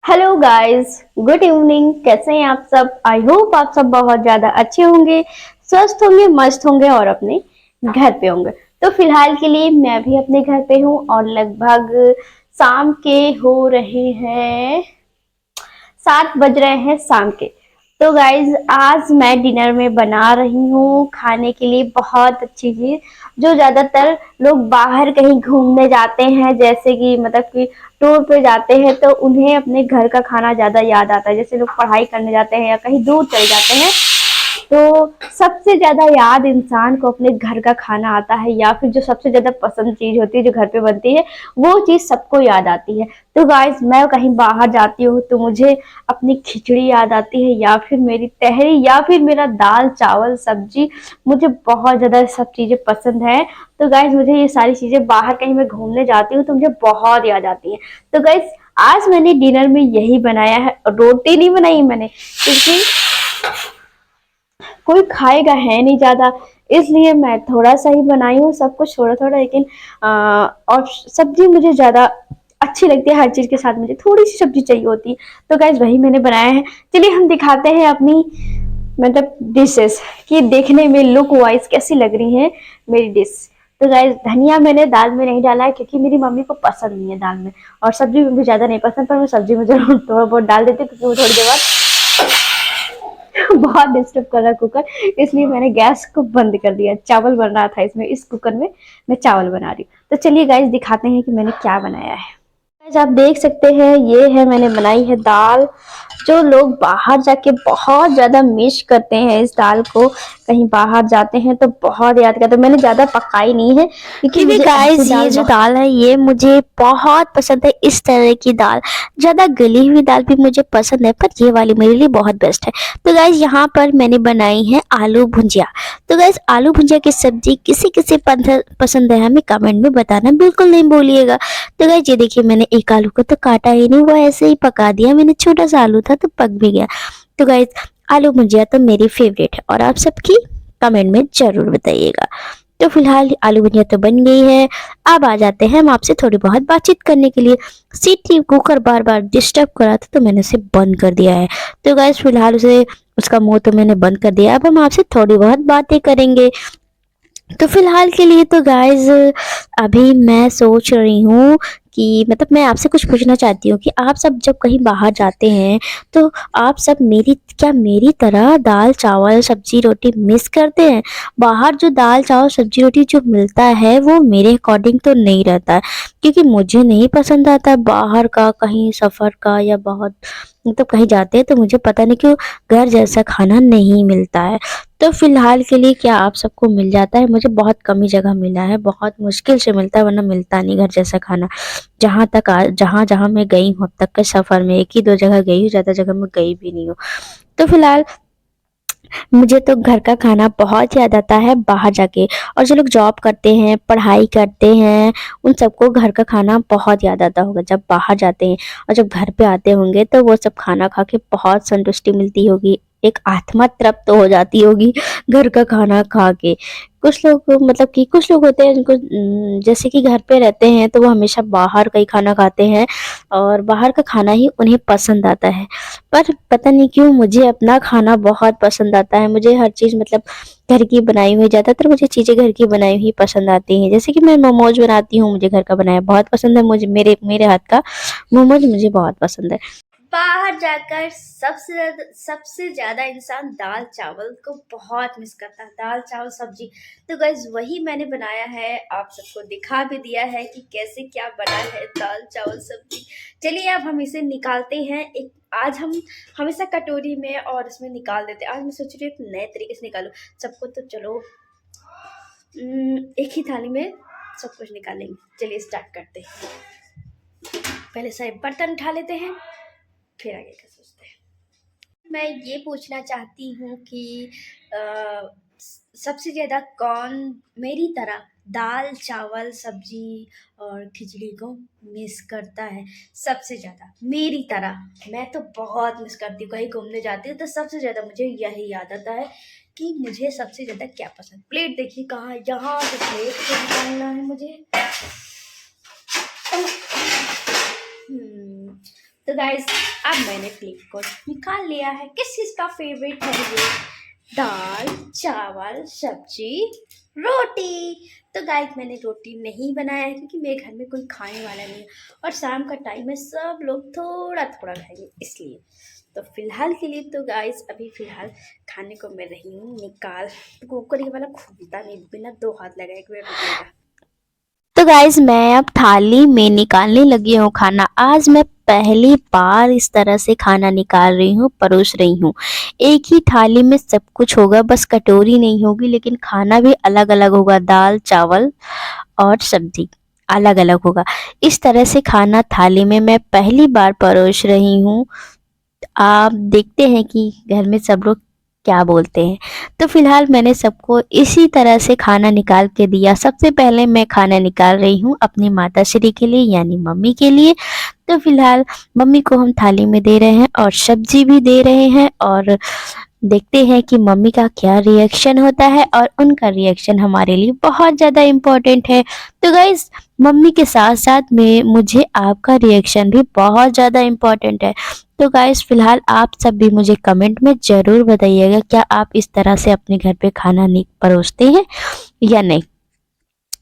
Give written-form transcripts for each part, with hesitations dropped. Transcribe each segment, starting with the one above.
Hello guys, good evening. कैसे हैं आप सब? आई होप आप सब बहुत ज्यादा अच्छे होंगे, स्वस्थ होंगे, मस्त होंगे और अपने घर पे होंगे। तो फिलहाल के लिए मैं भी अपने घर पे हूँ और लगभग शाम के हो रहे हैं 7 बज रहे हैं शाम के। तो गाइज आज मैं डिनर में बना रही हूँ खाने के लिए बहुत अच्छी चीज, जो ज्यादातर लोग बाहर कहीं घूमने जाते हैं, जैसे कि मतलब कि टूर पे जाते हैं तो उन्हें अपने घर का खाना ज्यादा याद आता है। जैसे लोग पढ़ाई करने जाते हैं या कहीं दूर चले जाते हैं तो सबसे ज्यादा याद इंसान को अपने घर का खाना आता है, या फिर जो सबसे ज्यादा पसंद चीज होती है जो घर पे बनती है वो चीज सबको याद आती है। तो गाइस मैं कहीं बाहर जाती हूँ तो मुझे अपनी खिचड़ी याद आती है, या फिर मेरी तहरी, या फिर मेरा दाल चावल सब्जी। मुझे बहुत ज्यादा सब चीजें पसंद है। तो गाइस मुझे ये सारी चीजें बाहर कहीं मैं घूमने जाती हूँ तो मुझे बहुत याद आती है। तो गाइस आज मैंने डिनर में यही बनाया है। रोटी नहीं बनाई मैंने, क्योंकि कोई खाएगा है नहीं ज्यादा, इसलिए मैं थोड़ा सा ही बनाई हूँ, सब कुछ थोड़ा थोड़ा। लेकिन और सब्जी मुझे ज्यादा अच्छी लगती है, हर चीज के साथ मुझे थोड़ी सी सब्जी चाहिए होती है। तो गाइस वही मैंने बनाया है। चलिए हम दिखाते हैं अपनी मतलब डिशेस कि देखने में लुक वाइज कैसी लग रही है मेरी डिश। तो गाइस धनिया मैंने दाल में नहीं डाला है क्योंकि मेरी मम्मी को पसंद नहीं है दाल में, और सब्जी में भी ज्यादा नहीं पसंद, पर मैं सब्जी में जरूर थोड़ा बहुत डाल देती हूँ क्योंकि वो थोड़ी देर बाद बहुत डिस्टर्ब कर रहा कुकर, इसलिए मैंने गैस को बंद कर दिया। चावल बन रहा था इसमें, इस कुकर में मैं चावल बना रही हूँ। तो चलिए गाइस दिखाते हैं कि मैंने क्या बनाया है। गाइस आप देख सकते हैं ये है, मैंने बनाई है दाल। जो लोग बाहर जाके बहुत ज्यादा मिस करते हैं इस दाल को, कहीं बाहर जाते हैं तो बहुत याद करते हैं। मैंने ज्यादा पकाई नहीं है क्योंकि क्योंकि मुझे ऐसी गाइस ये दाल जो दाल है ये मुझे बहुत पसंद है। इस तरह की दाल, ज़्यादा गली हुई दाल भी मुझे पसंद है, पर ये वाली मेरे लिए बहुत बेस्ट है। तो गाइस यहाँ पर मैंने बनाई है आलू भुजिया। तो गाइस आलू भुजिया की सब्जी किसी किसी पसंद है हमें कमेंट में बताना बिल्कुल नहीं भूलिएगा। तो गाइस ये देखिए मैंने एक आलू को तो काटा ही नहीं, वो ऐसे ही पका दिया मैंने। छोटा सा आलू था तो पक भी गया। तो गाइस आलू भुजिया तो मेरी फेवरेट है और आप सबकी कमेंट में जरूर बताइएगा। तो फिलहाल आलू भुजिया तो बन गई है। अब आ जाते हैं हम आपसे थोड़ी बहुत बातचीत करने के लिए। सीटी कुकर बार बार डिस्टर्ब कर रहा था तो मैंने उसे बंद कर दिया है। तो गैस फिलहाल उसे उसका मुंह तो मैंने बंद कर दिया। अब हम आपसे थोड़ी बहुत बातें करेंगे। तो फिलहाल के लिए तो गाइज अभी मैं सोच रही हूँ कि मतलब मैं आपसे कुछ पूछना चाहती हूँ कि आप सब जब कहीं बाहर जाते हैं तो आप सब मेरी तरह दाल चावल सब्जी रोटी मिस करते हैं? बाहर जो दाल चावल सब्जी रोटी जो मिलता है वो मेरे अकॉर्डिंग तो नहीं रहता है, क्योंकि मुझे नहीं पसंद आता बाहर का कहीं सफ़र का, या बहुत मतलब कहीं जाते हैं तो मुझे पता नहीं क्यों घर जैसा खाना नहीं मिलता है। तो फिलहाल के लिए क्या आप सबको मिल जाता है? मुझे बहुत कम ही जगह मिला है, बहुत मुश्किल से मिलता है, वरना मिलता नहीं घर जैसा खाना। जहाँ जहाँ मैं गई हूँ अब तक के सफ़र में एक ही दो जगह गई हूँ, ज़्यादा जगह मैं गई भी नहीं हूँ। तो फिलहाल मुझे तो घर का खाना बहुत याद आता है बाहर जाके। और जो लोग जॉब करते हैं पढ़ाई करते हैं उन सबको घर का खाना बहुत याद आता होगा जब बाहर जाते हैं, और जब घर पे आते होंगे तो वो सब खाना खा के बहुत संतुष्टि मिलती होगी, एक आत्मा तृप्त हो जाती होगी घर का खाना खा के। कुछ लोग मतलब कि कुछ लोग होते हैं जिनको जैसे कि घर पे रहते हैं तो वो हमेशा बाहर का ही खाना खाते हैं और बाहर का खाना ही उन्हें पसंद आता है। पर पता नहीं क्यों मुझे अपना खाना बहुत पसंद आता है। मुझे हर चीज़ मतलब घर की बनाई हुई, ज़्यादातर मुझे चीज़ें घर की बनाई हुई पसंद आती हैं। जैसे कि मैं मोमोज बनाती हूँ, मुझे घर का बनाया बहुत पसंद है। मुझे मेरे मेरे हाथ का मोमोज मुझे बहुत पसंद है। बाहर जाकर सबसे ज्यादा इंसान दाल चावल को बहुत मिस करता है, दाल चावल सब्जी। तो गाइस वही मैंने बनाया है, आप सबको दिखा भी दिया है कि कैसे क्या बना है दाल चावल सब्जी। चलिए अब हम इसे निकालते हैं। एक आज हम हमेशा कटोरी में और इसमें निकाल देते हैं, आज मैं सोच रही हूँ एक नए तरीके से निकालूं सबको। तो चलो एक ही थाली में सब कुछ निकालेंगे। चलिए स्टार्ट करते हैं। पहले सारे बर्तन उठा लेते हैं, फिर आगे का सोचते हैं। मैं ये पूछना चाहती हूँ कि सबसे ज़्यादा कौन मेरी तरह दाल चावल सब्जी और खिचड़ी को मिस करता है सबसे ज़्यादा? मेरी तरह मैं तो बहुत मिस करती हूँ। कहीं घूमने जाती हूँ तो सबसे ज़्यादा मुझे यही याद आता है कि मुझे सबसे ज़्यादा क्या पसंद। प्लेट देखिए कहाँ है, यहाँ से प्लेट को निकालना है मुझे। हम्म, तो गाइस अब मैंने प्लेट को निकाल लिया है। किस चीज़ का फेवरेट है ये? दाल, चावल, सब्जी, रोटी। तो गाइस मैंने रोटी नहीं बनाया है क्योंकि मेरे घर में कोई खाने वाला नहीं है और शाम का टाइम है, सब लोग थोड़ा थोड़ा खाएंगे इसलिए। तो फिलहाल के लिए तो गाइस अभी फिलहाल खाने को मैं रही हूँ निकाल। कुकर ये वाला खुलता नहीं, बिना 2 हाथ लगाए हुए रुकेगा। तो गाइज मैं अब थाली में निकालने लगी हूँ खाना। आज मैं पहली बार इस तरह से खाना निकाल रही हूँ, परोस रही हूँ। एक ही थाली में सब कुछ होगा, बस कटोरी नहीं होगी, लेकिन खाना भी अलग अलग होगा। दाल, चावल और सब्जी अलग अलग होगा। इस तरह से खाना थाली में मैं पहली बार परोस रही हूँ। आप देखते हैं कि घर में सब लोग क्या बोलते हैं। तो फिलहाल मैंने सबको इसी तरह से खाना निकाल के दिया। सबसे पहले मैं खाना निकाल रही हूँ अपनी माताश्री के लिए, यानी मम्मी के लिए। तो फिलहाल मम्मी को हम थाली में दे रहे हैं और सब्जी भी दे रहे हैं और देखते हैं कि मम्मी का क्या रिएक्शन होता है, और उनका रिएक्शन हमारे लिए बहुत ज़्यादा इम्पोर्टेंट है। तो गाइज मम्मी के साथ साथ में मुझे आपका रिएक्शन भी बहुत ज़्यादा इम्पोर्टेंट है। तो गाइज फिलहाल आप सब भी मुझे कमेंट में ज़रूर बताइएगा, क्या आप इस तरह से अपने घर पे खाना नहीं परोसते हैं या नहीं।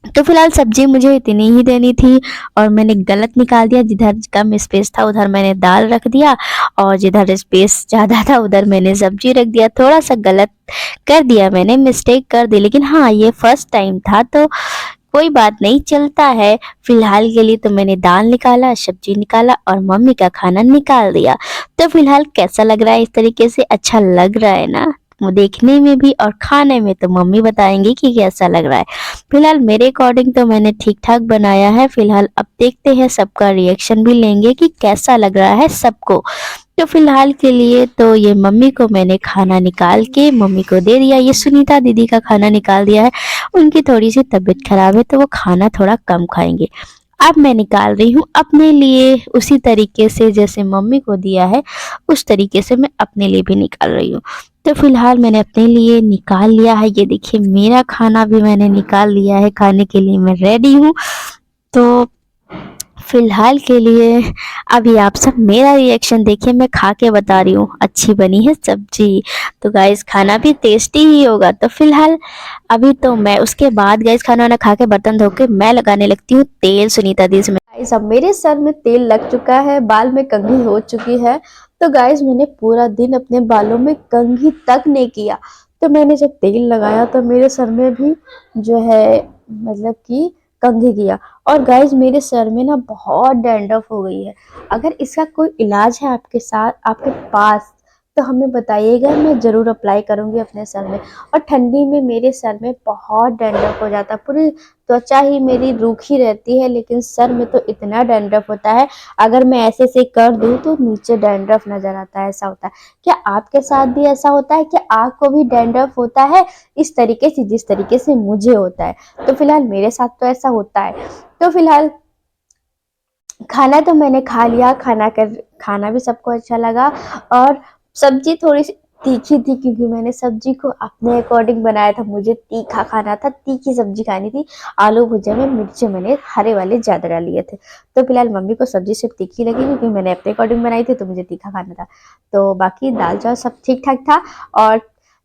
तो फिलहाल सब्जी मुझे इतनी ही देनी थी और मैंने गलत निकाल दिया। जिधर कम स्पेस था उधर मैंने दाल रख दिया और जिधर स्पेस ज़्यादा था उधर मैंने सब्जी रख दिया। थोड़ा सा गलत कर दिया, मैंने मिस्टेक कर दी, लेकिन हाँ ये फर्स्ट टाइम था तो कोई बात नहीं, चलता है। फिलहाल के लिए तो मैंने दाल निकाला, सब्जी निकाला और मम्मी का खाना निकाल दिया। तो फिलहाल कैसा लग रहा है? इस तरीके से अच्छा लग रहा है ना? वो देखने में भी और खाने में तो मम्मी बताएंगी कि कैसा लग रहा है। फिलहाल मेरे अकॉर्डिंग तो मैंने ठीक ठाक बनाया है। फिलहाल अब देखते हैं, सबका रिएक्शन भी लेंगे कि कैसा लग रहा है सबको। तो फिलहाल के लिए तो ये मम्मी को मैंने खाना निकाल के मम्मी को दे दिया। ये सुनीता दीदी का खाना निकाल दिया है। उनकी थोड़ी सी तबीयत खराब है तो वो खाना थोड़ा कम खाएंगे। अब मैं निकाल रही हूँ अपने लिए, उसी तरीके से जैसे मम्मी को दिया है उस तरीके से मैं अपने लिए भी निकाल रही हूँ। तो फिलहाल मैंने अपने लिए निकाल लिया है। ये देखिए मेरा खाना भी मैंने निकाल लिया है, खाने के लिए मैं रेडी हूँ। तो फिलहाल के लिए अभी आप सब मेरा रिएक्शन देखिए, मैं खा के बता रही हूँ अच्छी बनी है सब्जी। तो गाइस खाना भी टेस्टी ही होगा। तो फिलहाल अभी तो मैं उसके बाद गाइस खाना वाना खा के बर्तन धो के मैं लगाने लगती हूँ तेल सुनीता दी से। गाइस अब मेरे सर में तेल लग चुका है, बाल में कंघी हो चुकी है। तो गाइस मैंने पूरा दिन अपने बालों में कंघी तक नहीं किया। तो मैंने जब तेल लगाया तो मेरे सर में भी जो है मतलब कि कंघी किया। और गाइस मेरे सर में ना बहुत डैंड्रफ हो गई है। अगर इसका कोई इलाज है आपके साथ आपके पास तो हमें बताइएगा, मैं ज़रूर अप्लाई करूँगी अपने सर में। और ठंडी में मेरे सर में बहुत डैंड्रफ हो जाता है, पूरी त्वचा ही मेरी रूखी रहती है, लेकिन सर में तो इतना डैंड्रफ होता है, अगर मैं ऐसे से कर दूं तो नीचे डैंड्रफ नजर आता है, ऐसा होता है। क्या आपके साथ भी ऐसा होता है? क्या आपको भी डैंड्रफ होता है इस तरीके से जिस तरीके से मुझे होता है? तो फिलहाल मेरे साथ तो ऐसा होता है। तो फिलहाल खाना तो मैंने खा लिया, खाना भी सबको अच्छा लगा। और सब्जी थोड़ी सी तीखी थी क्योंकि मैंने सब्जी को अपने अकॉर्डिंग बनाया था, मुझे तीखा खाना था, तीखी सब्जी खानी थी। आलू भुजिया में मिर्ची मैंने हरे वाले ज़्यादा डाल लिए थे। तो फिलहाल मम्मी को सब्जी सिर्फ तीखी लगी क्योंकि मैंने अपने अकॉर्डिंग बनाई थी तो मुझे तीखा खाना था। तो बाकी दाल चावल सब ठीक ठाक था। और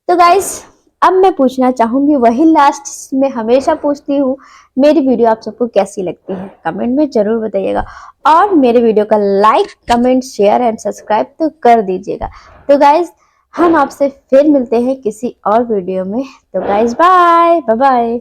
तो गाइस अब मैं पूछना चाहूँगी वही लास्ट में हमेशा पूछती हूँ, मेरी वीडियो आप सबको कैसी लगती है? कमेंट में ज़रूर बताइएगा। और मेरे वीडियो का like comment share and subscribe तो कर दीजिएगा। तो गाइज हम आपसे फिर मिलते हैं किसी और वीडियो में। तो गाइज बाय बाय।